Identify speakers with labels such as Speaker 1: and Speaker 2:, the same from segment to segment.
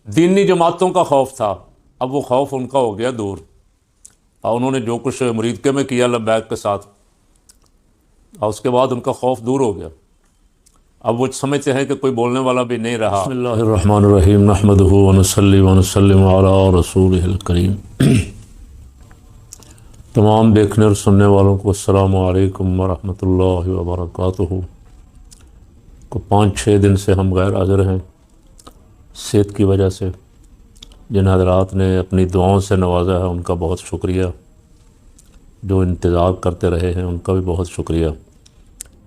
Speaker 1: دینی جماعتوں کا خوف تھا، اب وہ خوف ان کا ہو گیا دور، اور انہوں نے جو کچھ مریدکے میں کیا لبیک کے ساتھ، اور اس کے بعد ان کا خوف دور ہو گیا۔ اب وہ سمجھتے ہیں کہ کوئی بولنے والا بھی نہیں رہا۔ بسم اللہ الرحمن الرحیم، نحمدہ ونصلی ونسلم علی رسولہ الکریم۔ تمام دیکھنے اور سننے والوں کو السلام علیکم ورحمۃ اللہ وبرکاتہ۔ کو 5-6 دن سے ہم غیر حاضر ہیں صحت کی وجہ سے۔ جن حضرات نے اپنی دعاؤں سے نوازا ہے ان کا بہت شکریہ، جو انتظار کرتے رہے ہیں ان کا بھی بہت شکریہ۔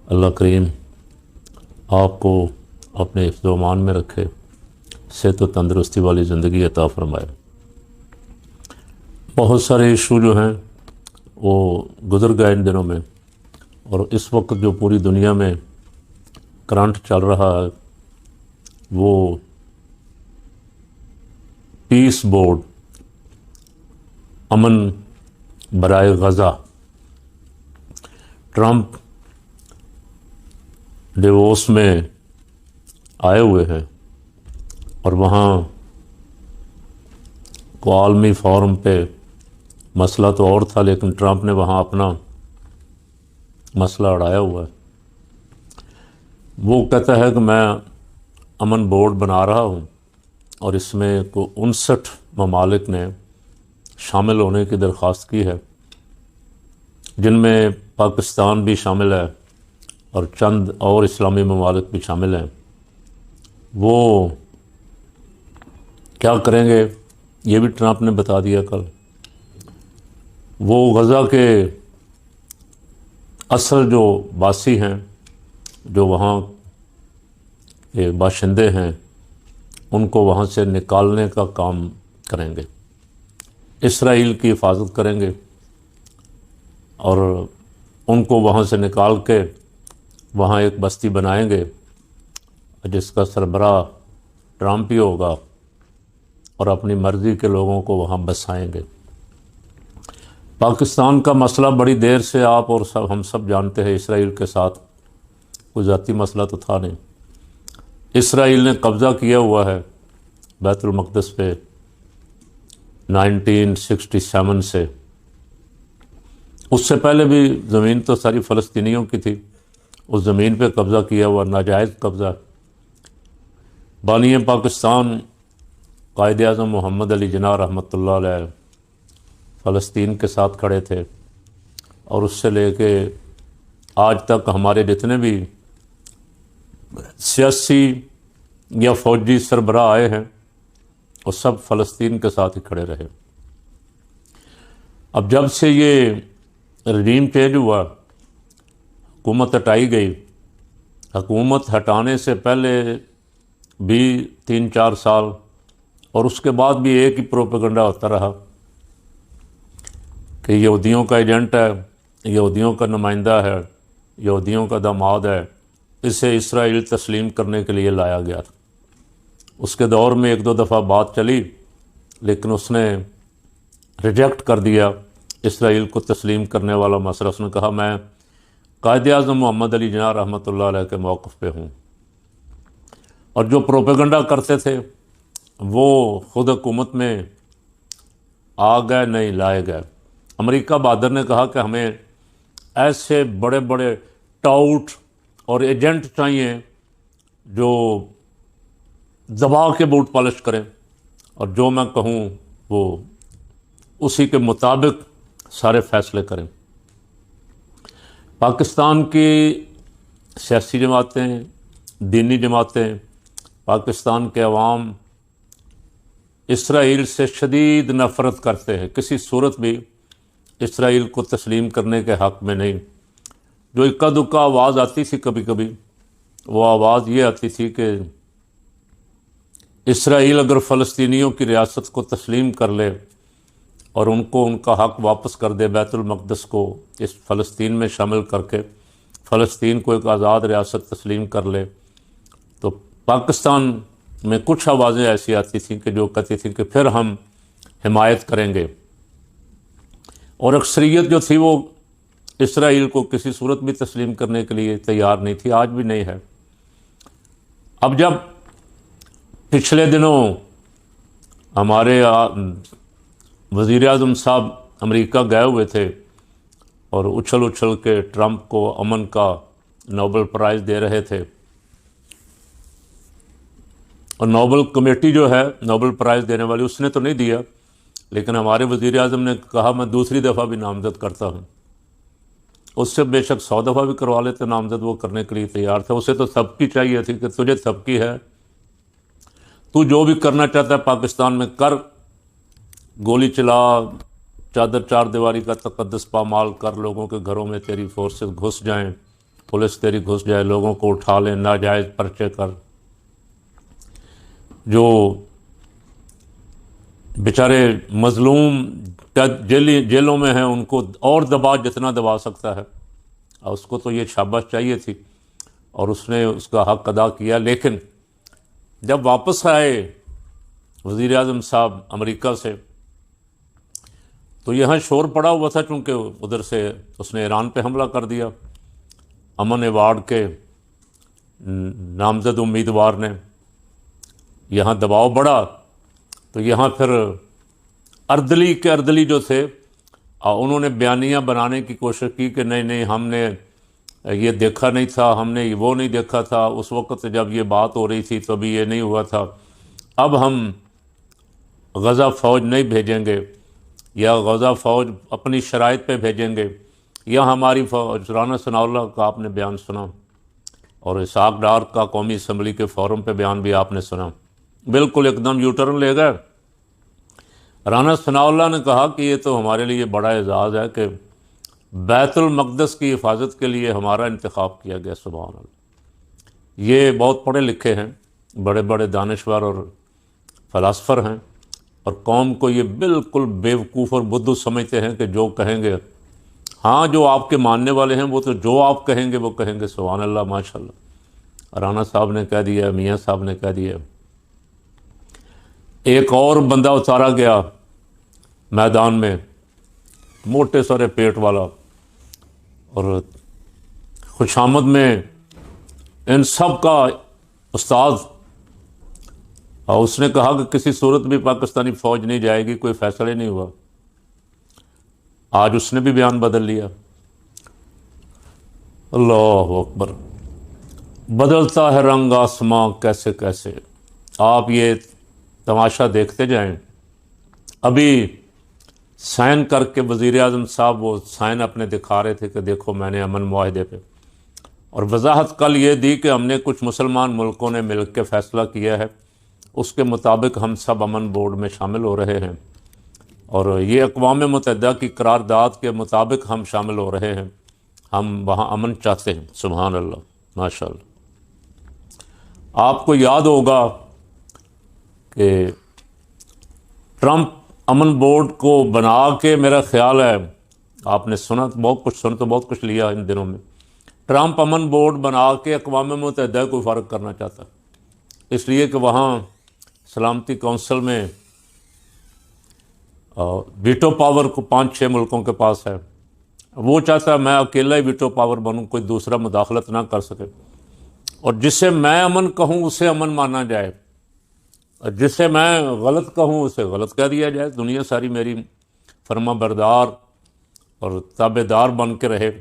Speaker 1: اللہ کریم آپ کو اپنے حفظ و امان میں رکھے، صحت و تندرستی والی زندگی عطا فرمائے۔ بہت سارے ایشو جو ہیں وہ گزر گئے ان دنوں میں، اور اس وقت جو پوری دنیا میں کرنٹ چل رہا ہے وہ پیس بورڈ، امن برائے غزہ۔ ٹرمپ ڈیووس میں آئے ہوئے ہیں، اور وہاں کو عالمی فورم پہ مسئلہ تو اور تھا، لیکن ٹرمپ نے وہاں اپنا مسئلہ اڑایا ہوا ہے۔ وہ کہتا ہے کہ میں امن بورڈ بنا رہا ہوں، اور اس میں 59 ممالک نے شامل ہونے کی درخواست کی ہے، جن میں پاکستان بھی شامل ہے اور چند اور اسلامی ممالک بھی شامل ہیں۔ وہ کیا کریں گے یہ بھی ٹرمپ نے بتا دیا کل۔ وہ غزہ کے اصل جو باسی ہیں، جو وہاں کے باشندے ہیں، ان کو وہاں سے نکالنے کا کام کریں گے، اسرائیل کی حفاظت کریں گے، اور ان کو وہاں سے نکال کے وہاں ایک بستی بنائیں گے جس کا سربراہ ٹرمپ ہی ہوگا، اور اپنی مرضی کے لوگوں کو وہاں بسائیں گے۔ پاکستان کا مسئلہ بڑی دیر سے آپ اور ہم سب جانتے ہیں، اسرائیل کے ساتھ کوئی ذاتی مسئلہ تو تھا نہیں۔ اسرائیل نے قبضہ کیا ہوا ہے بیت المقدس پہ 1967 سے۔ اس سے پہلے بھی زمین تو ساری فلسطینیوں کی تھی، اس زمین پہ قبضہ کیا ہوا ناجائز قبضہ۔ بانی پاکستان قائد اعظم محمد علی جناح رحمۃ اللہ علیہ فلسطین کے ساتھ کھڑے تھے، اور اس سے لے کے آج تک ہمارے جتنے بھی سیاسی یا فوجی سربراہ آئے ہیں وہ سب فلسطین کے ساتھ ہی کھڑے رہے۔ اب جب سے یہ رجیم چینج ہوا، حکومت ہٹائی گئی، حکومت ہٹانے سے پہلے بھی 3-4 سال، اور اس کے بعد بھی ایک ہی پروپیگنڈا ہوتا رہا کہ یہودیوں کا ایجنٹ ہے، یہودیوں کا نمائندہ ہے، یہودیوں کا داماد ہے، اسے اسرائیل تسلیم کرنے کے لیے لایا گیا تھا۔ اس کے دور میں 1-2 دفعہ بات چلی، لیکن اس نے ریجیکٹ کر دیا اسرائیل کو تسلیم کرنے والا مسئلہ۔ اس نے کہا میں قائد اعظم محمد علی جناح رحمۃ اللہ علیہ کے موقف پہ ہوں، اور جو پروپیگنڈا کرتے تھے وہ خود حکومت میں آ گئے نہیں لائے گئے۔ امریکہ بہادر نے کہا کہ ہمیں ایسے بڑے بڑے ٹاؤٹ اور ایجنٹ چاہیے جو دبا کے بوٹ پالش کریں، اور جو میں کہوں وہ اسی کے مطابق سارے فیصلے کریں۔ پاکستان کی سیاسی جماعتیں، دینی جماعتیں، پاکستان کے عوام اسرائیل سے شدید نفرت کرتے ہیں، کسی صورت بھی اسرائیل کو تسلیم کرنے کے حق میں نہیں۔ جو اکا دکا آواز آتی تھی کبھی کبھی، وہ آواز یہ آتی تھی کہ اسرائیل اگر فلسطینیوں کی ریاست کو تسلیم کر لے اور ان کو ان کا حق واپس کر دے، بیت المقدس کو اس فلسطین میں شامل کر کے فلسطین کو ایک آزاد ریاست تسلیم کر لے، تو پاکستان میں کچھ آوازیں ایسی آتی تھیں کہ جو کہتی تھیں کہ پھر ہم حمایت کریں گے، اور اکثریت جو تھی وہ اسرائیل کو کسی صورت بھی تسلیم کرنے کے لیے تیار نہیں تھی، آج بھی نہیں ہے۔ اب جب پچھلے دنوں ہمارے وزیر اعظم صاحب امریکہ گئے ہوئے تھے اور اچھل اچھل کے ٹرمپ کو امن کا نوبل پرائز دے رہے تھے، اور نوبل کمیٹی جو ہے نوبل پرائز دینے والی، اس نے تو نہیں دیا، لیکن ہمارے وزیر اعظم نے کہا میں دوسری دفعہ بھی نامزد کرتا ہوں۔ اس سے بے شک 100 دفعہ بھی کروا لیتے نامزد، وہ کرنے کے لیے تیار تھا۔ اسے تو سبکی چاہیے تھی کہ تجھے سبکی ہے، تو جو بھی کرنا چاہتا ہے پاکستان میں کر، گولی چلا، چادر چار دیواری کا تقدس پامال کر، لوگوں کے گھروں میں تیری فورسز گھس جائیں، پولیس تیری گھس جائے، لوگوں کو اٹھا لیں، ناجائز پرچے کر، جو بیچارے مظلوم جیلوں میں ہیں ان کو اور دبا، جتنا دبا سکتا ہے، اور اس کو تو یہ شاباش چاہیے تھی، اور اس نے اس کا حق ادا کیا۔ لیکن جب واپس آئے وزیر اعظم صاحب امریکہ سے، تو یہاں شور پڑا ہوا تھا، چونکہ ادھر سے اس نے ایران پہ حملہ کر دیا امن ایوارڈ کے نامزد امیدوار نے، یہاں دباؤ بڑھا، تو یہاں پھر اردلی جو تھے انہوں نے بیانیہ بنانے کی کوشش کی کہ نہیں ہم نے یہ دیکھا نہیں تھا، ہم نے وہ نہیں دیکھا تھا، اس وقت جب یہ بات ہو رہی تھی تو ابھی یہ نہیں ہوا تھا، اب ہم غزہ فوج نہیں بھیجیں گے، یا غزہ فوج اپنی شرائط پہ بھیجیں گے، یا ہماری فوج۔ رانا ثناء اللہ کا آپ نے بیان سنا، اور اسحاق ڈار کا قومی اسمبلی کے فورم پہ بیان بھی آپ نے سنا، بالکل ایک دم یو ٹرن لے گئے۔ رانا ثناء اللہ نے کہا کہ یہ تو ہمارے لیے بڑا اعزاز ہے کہ بیت المقدس کی حفاظت کے لیے ہمارا انتخاب کیا گیا۔ سبحان اللہ، یہ بہت پڑھے لکھے ہیں، بڑے بڑے دانشور اور فلاسفر ہیں، اور قوم کو یہ بالکل بیوقوف اور بدھو سمجھتے ہیں کہ جو کہیں گے، ہاں جو آپ کے ماننے والے ہیں وہ تو جو آپ کہیں گے وہ کہیں گے۔ سبحان اللہ، ماشاء اللہ، رانا صاحب نے کہہ دیا، میاں صاحب نے کہہ دیا۔ ایک اور بندہ اتارا گیا میدان میں، موٹے سارے پیٹ والا، اور خوشامد میں ان سب کا استاد، اور اس نے کہا کہ کسی صورت بھی پاکستانی فوج نہیں جائے گی، کوئی فیصلہ ہی نہیں ہوا۔ آج اس نے بھی بیان بدل لیا۔ اللہ اکبر، بدلتا ہے رنگ آسماں کیسے کیسے، آپ یہ تماشا دیکھتے جائیں۔ ابھی سائن کر کے وزیر اعظم صاحب وہ سائن اپنے دکھا رہے تھے کہ دیکھو میں نے امن معاہدے پہ، اور وضاحت کل یہ دی کہ ہم نے کچھ مسلمان ملکوں نے مل کے فیصلہ کیا ہے، اس کے مطابق ہم سب امن بورڈ میں شامل ہو رہے ہیں، اور یہ اقوام متحدہ کی قرارداد کے مطابق ہم شامل ہو رہے ہیں، ہم وہاں امن چاہتے ہیں۔ سبحان اللہ، ماشاء اللہ۔ آپ کو یاد ہوگا کہ ٹرمپ امن بورڈ کو بنا کے، میرا خیال ہے آپ نے سنا، بہت کچھ لیا ان دنوں میں، ٹرمپ امن بورڈ بنا کے اقوام متحدہ کو فارغ کرنا چاہتا ہے، اس لیے کہ وہاں سلامتی کونسل میں ویٹو پاور کو 5-6 ملکوں کے پاس ہے، وہ چاہتا ہے میں اکیلا ہی ویٹو پاور بنوں، کوئی دوسرا مداخلت نہ کر سکے، اور جسے میں امن کہوں اسے امن مانا جائے، اور جسے میں غلط کہوں اسے غلط کہہ دیا جائے، دنیا ساری میری فرما بردار اور تابع دار بن کے رہے۔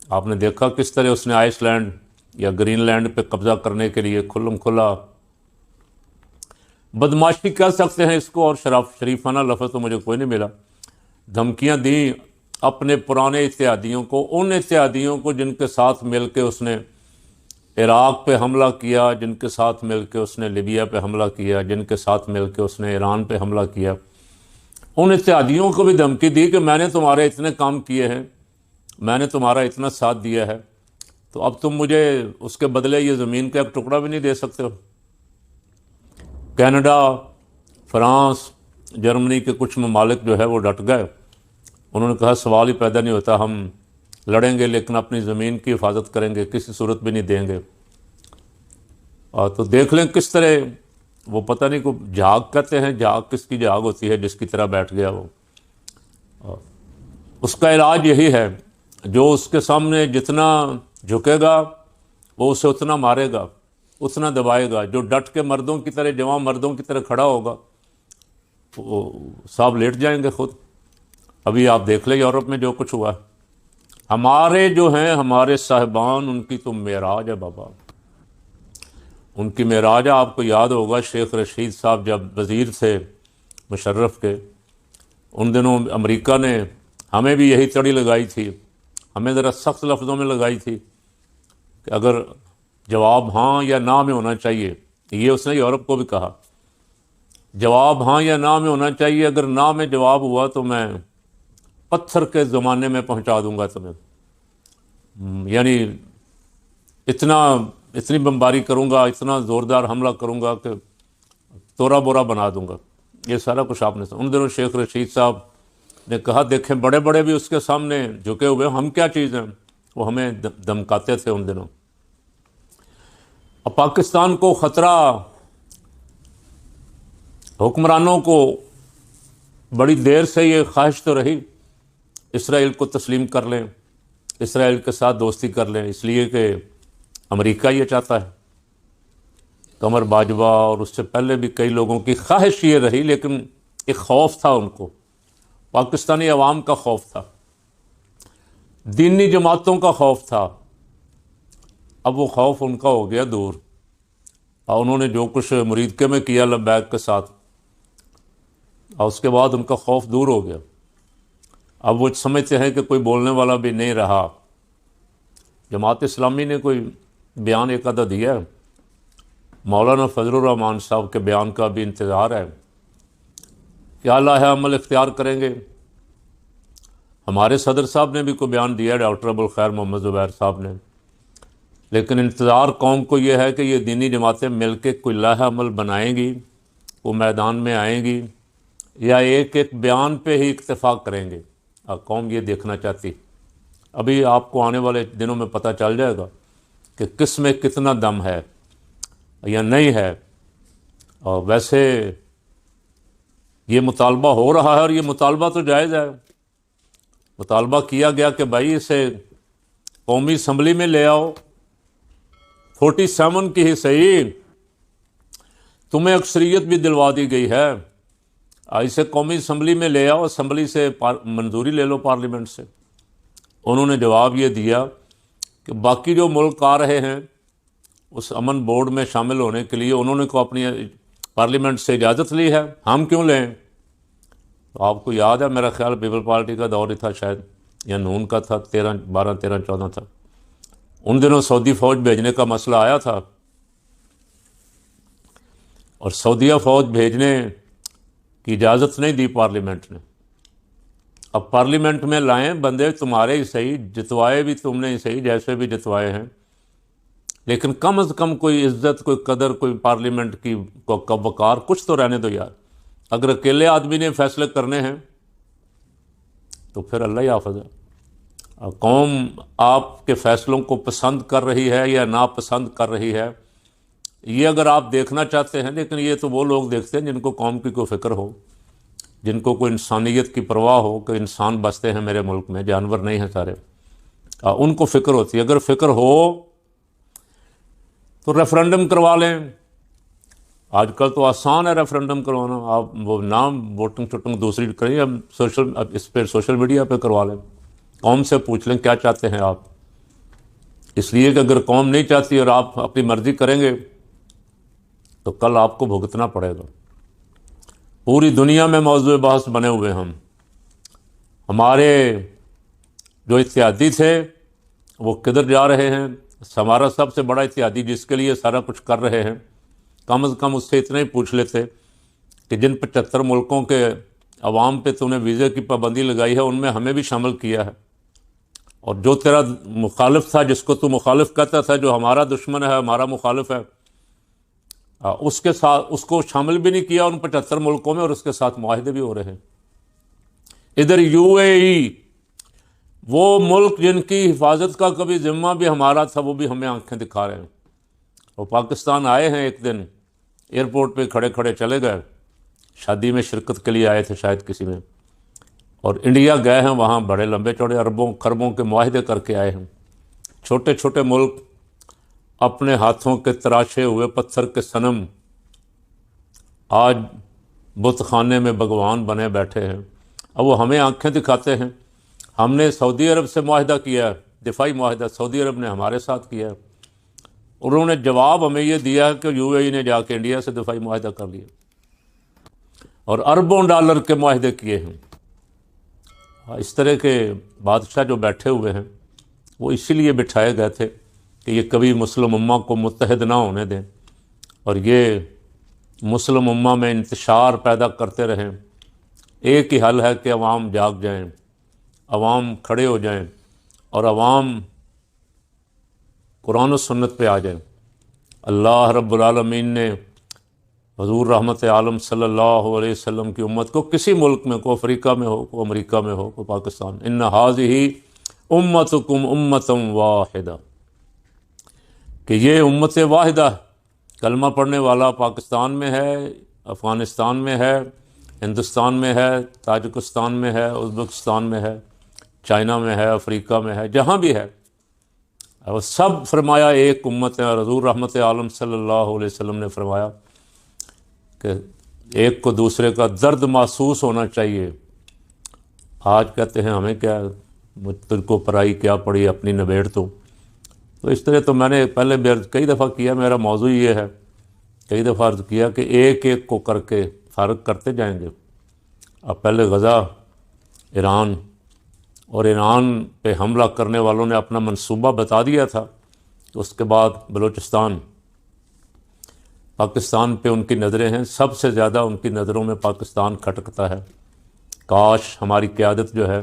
Speaker 1: آپ نے دیکھا کس طرح اس نے آئس لینڈ یا گرین لینڈ پہ قبضہ کرنے کے لیے کھلم کھلا بدماشی کہہ سکتے ہیں اس کو، اور شریفانہ لفظ تو مجھے کوئی نہیں ملا، دھمکیاں دیں اپنے پرانے اتحادیوں کو، ان اتحادیوں کو جن کے ساتھ مل کے اس نے عراق پہ حملہ کیا، جن کے ساتھ مل کے اس نے لیبیا پہ حملہ کیا، جن کے ساتھ مل کے اس نے ایران پہ حملہ کیا، ان اتحادیوں کو بھی دھمکی دی کہ میں نے تمہارے اتنے کام کیے ہیں، میں نے تمہارا اتنا ساتھ دیا ہے، تو اب تم مجھے اس کے بدلے یہ زمین کا ایک ٹکڑا بھی نہیں دے سکتے ہو۔ کینیڈا، فرانس، جرمنی کے کچھ ممالک جو ہے وہ ڈٹ گئے، انہوں نے کہا سوال ہی پیدا نہیں ہوتا، ہم لڑیں گے لیکن اپنی زمین کی حفاظت کریں گے، کسی صورت بھی نہیں دیں گے۔ تو دیکھ لیں کس طرح وہ، پتہ نہیں کو جھاگ کہتے ہیں، جھاگ کس کی جھاگ ہوتی ہے جس کی طرح بیٹھ گیا وہ۔ اس کا علاج یہی ہے، جو اس کے سامنے جتنا جھکے گا وہ اسے اتنا مارے گا، اتنا دبائے گا، جو ڈٹ کے مردوں کی طرح، جوان مردوں کی طرح کھڑا ہوگا صاحب لیٹ جائیں گے خود. ابھی آپ دیکھ لیں یورپ میں جو کچھ ہوا ہے. ہمارے جو ہیں ہمارے صاحبان، ان کی تو معراج ہے بابا، ان کی معراج ہے. آپ کو یاد ہوگا شیخ رشید صاحب جب وزیر تھے مشرف کے، ان دنوں امریکہ نے ہمیں بھی یہی تڑی لگائی تھی، ہمیں ذرا سخت لفظوں میں لگائی تھی کہ اگر جواب ہاں یا نہ میں ہونا چاہیے. یہ اس نے یورپ کو بھی کہا، جواب ہاں یا نہ میں ہونا چاہیے، اگر نہ میں جواب ہوا تو میں پتھر کے زمانے میں پہنچا دوں گا تمہیں. یعنی اتنی بمباری کروں گا، اتنا زوردار حملہ کروں گا کہ تورا بورا بنا دوں گا. یہ سارا کچھ آپ نے ان دنوں شیخ رشید صاحب نے کہا. دیکھیں بڑے بڑے بھی اس کے سامنے جھکے ہوئے، ہم کیا چیز ہیں. وہ ہمیں دمکاتے تھے ان دنوں. اب پاکستان کو خطرہ، حکمرانوں کو بڑی دیر سے یہ خواہش تو رہی اسرائیل کو تسلیم کر لیں، اسرائیل کے ساتھ دوستی کر لیں، اس لیے کہ امریکہ یہ چاہتا ہے. قمر باجوہ اور اس سے پہلے بھی کئی لوگوں کی خواہش یہ رہی، لیکن ایک خوف تھا ان کو، پاکستانی عوام کا خوف تھا، دینی جماعتوں کا خوف تھا. اب وہ خوف ان کا ہو گیا دور، اور انہوں نے جو کچھ مریدکے میں کیا لبیک کے ساتھ، اور اس کے بعد ان کا خوف دور ہو گیا. اب وہ سمجھتے ہیں کہ کوئی بولنے والا بھی نہیں رہا. جماعت اسلامی نے کوئی بیان ایک آدھا دیا ہے، مولانا فضل الرحمان صاحب کے بیان کا بھی انتظار ہے، کیا لاہ عمل اختیار کریں گے. ہمارے صدر صاحب نے بھی کوئی بیان دیا ہے، ڈاکٹر ابوالخیر محمد زبیر صاحب نے. لیکن انتظار قوم کو یہ ہے کہ یہ دینی جماعتیں مل کے کوئی لاہ عمل بنائیں گی، وہ میدان میں آئیں گی، یا ایک ایک بیان پہ ہی اکتفا کریں گے. قوم یہ دیکھنا چاہتی. ابھی آپ کو آنے والے دنوں میں پتہ چل جائے گا کہ کس میں کتنا دم ہے یا نہیں ہے. اور ویسے یہ مطالبہ ہو رہا ہے، اور یہ مطالبہ تو جائز ہے. مطالبہ کیا گیا کہ بھائی اسے قومی اسمبلی میں لے آؤ، 47 کی ہی صحیح، تمہیں اکثریت بھی دلوا دی گئی ہے، اسے قومی اسمبلی میں لے آؤ، اسمبلی سے منظوری لے لو پارلیمنٹ سے. انہوں نے جواب یہ دیا کہ باقی جو ملک آ رہے ہیں اس امن بورڈ میں شامل ہونے کے لیے انہوں نے کو اپنی پارلیمنٹ سے اجازت لی ہے، ہم کیوں لیں. تو آپ کو یاد ہے میرا خیال پیپل پارٹی کا دور ہی تھا شاید، یا نون کا تھا، 12 13 14 تھا. ان دنوں سعودی فوج بھیجنے کا مسئلہ آیا تھا، اور سعودیہ فوج بھیجنے کی اجازت نہیں دی پارلیمنٹ نے. اب پارلیمنٹ میں لائیں بندے تمہارے ہی صحیح، جتوائے بھی تم نے ہی صحیح، جیسے بھی جتوائے ہیں، لیکن کم از کم کوئی عزت، کوئی قدر، کوئی پارلیمنٹ کی وقار کچھ تو رہنے دو یار. اگر اکیلے آدمی نے فیصلے کرنے ہیں تو پھر اللہ ہی حافظ ہے. قوم آپ کے فیصلوں کو پسند کر رہی ہے یا ناپسند کر رہی ہے، یہ اگر آپ دیکھنا چاہتے ہیں. لیکن یہ تو وہ لوگ دیکھتے ہیں جن کو قوم کی کوئی فکر ہو، جن کو کوئی انسانیت کی پرواہ ہو کہ انسان بستے ہیں میرے ملک میں، جانور نہیں ہیں سارے. ان کو فکر ہوتی ہے. اگر فکر ہو تو ریفرنڈم کروا لیں. آج کل تو آسان ہے ریفرنڈم کروانا، آپ وہ نام ووٹنگ شوٹنگ دوسری کریں، اب اس پہ سوشل میڈیا پہ کروا لیں، قوم سے پوچھ لیں کیا چاہتے ہیں آپ. اس لیے کہ اگر قوم نہیں چاہتی اور آپ اپنی مرضی کریں گے تو کل آپ کو بھگتنا پڑے گا. پوری دنیا میں موضوع بحث بنے ہوئے ہمارے جو اتحادی تھے وہ کدھر جا رہے ہیں. ہمارا سب سے بڑا اتحادی جس کے لیے سارا کچھ کر رہے ہیں، کم از کم اس سے اتنا ہی پوچھ لیتے کہ جن 75 ملکوں کے عوام پہ تو نے ویزے کی پابندی لگائی ہے ان میں ہمیں بھی شامل کیا ہے. اور جو تیرا مخالف تھا، جس کو تو مخالف کہتا تھا، جو ہمارا دشمن ہے، ہمارا مخالف ہے، اس کے ساتھ اس کو شامل بھی نہیں کیا ان 75 ملکوں میں، اور اس کے ساتھ معاہدے بھی ہو رہے ہیں. ادھر UAE، وہ ملک جن کی حفاظت کا کبھی ذمہ بھی ہمارا تھا، وہ بھی ہمیں آنکھیں دکھا رہے ہیں. وہ پاکستان آئے ہیں، ایک دن ایئرپورٹ پہ کھڑے کھڑے چلے گئے، شادی میں شرکت کے لیے آئے تھے شاید کسی میں، اور انڈیا گئے ہیں، وہاں بڑے لمبے چوڑے اربوں خربوں کے معاہدے کر کے آئے ہیں. چھوٹے چھوٹے ملک اپنے ہاتھوں کے تراشے ہوئے پتھر کے صنم آج بت خانے میں بھگوان بنے بیٹھے ہیں۔ اب وہ ہمیں آنکھیں دکھاتے ہیں۔ ہم نے سعودی عرب سے معاہدہ کیا ہے، دفاعی معاہدہ سعودی عرب نے ہمارے ساتھ کیا ہے، انہوں نے جواب ہمیں یہ دیا کہ یو اے ای نے جا کے انڈیا سے دفاعی معاہدہ کر لیا اور اربوں ڈالر کے معاہدے کیے ہیں۔ اس طرح کے بادشاہ جو بیٹھے ہوئے ہیں وہ اسی لیے بٹھائے گئے تھے کہ یہ کبھی مسلم امہ کو متحد نہ ہونے دیں اور یہ مسلم امہ میں انتشار پیدا کرتے رہیں۔ ایک ہی حل ہے کہ عوام جاگ جائیں، عوام کھڑے ہو جائیں اور عوام قرآن و سنت پہ آ جائیں۔ اللہ رب العالمین نے حضور رحمت عالم صلی اللہ علیہ وسلم کی امت کو کسی ملک میں، کو افریقہ میں ہو، کو امریکہ میں ہو، کو پاکستان، ان ھذہ امتکم امۃ واحدہ، کہ یہ امت واحدہ کلمہ پڑھنے والا پاکستان میں ہے، افغانستان میں ہے، ہندوستان میں ہے، تاجکستان میں ہے، ازبکستان میں ہے، چائنا میں ہے، افریقہ میں ہے، جہاں بھی ہے، اور سب فرمایا ایک امت ہے۔ اور حضور رحمت عالم صلی اللہ علیہ وسلم نے فرمایا کہ ایک کو دوسرے کا درد محسوس ہونا چاہیے۔ آج کہتے ہیں ہمیں کیا، تجھ کو پرائی کیا پڑی، اپنی نبیڑ تو اس طرح تو میں نے پہلے بھی عرض کئی دفعہ کیا، میرا موضوع یہ ہے، کئی دفعہ عرض کیا کہ ایک ایک کو کر کے فارغ کرتے جائیں گے۔ اب پہلے غزہ ایران، اور ایران پہ حملہ کرنے والوں نے اپنا منصوبہ بتا دیا تھا، تو اس کے بعد بلوچستان، پاکستان پہ ان کی نظریں ہیں، سب سے زیادہ ان کی نظروں میں پاکستان کھٹکتا ہے۔ کاش ہماری قیادت جو ہے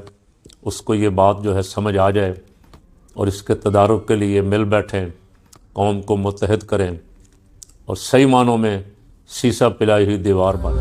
Speaker 1: اس کو یہ بات جو ہے سمجھ آ جائے اور اس کے تدارک کے لیے مل بیٹھیں، قوم کو متحد کریں اور صحیح معنوں میں سیسا پلائی ہوئی دیوار بن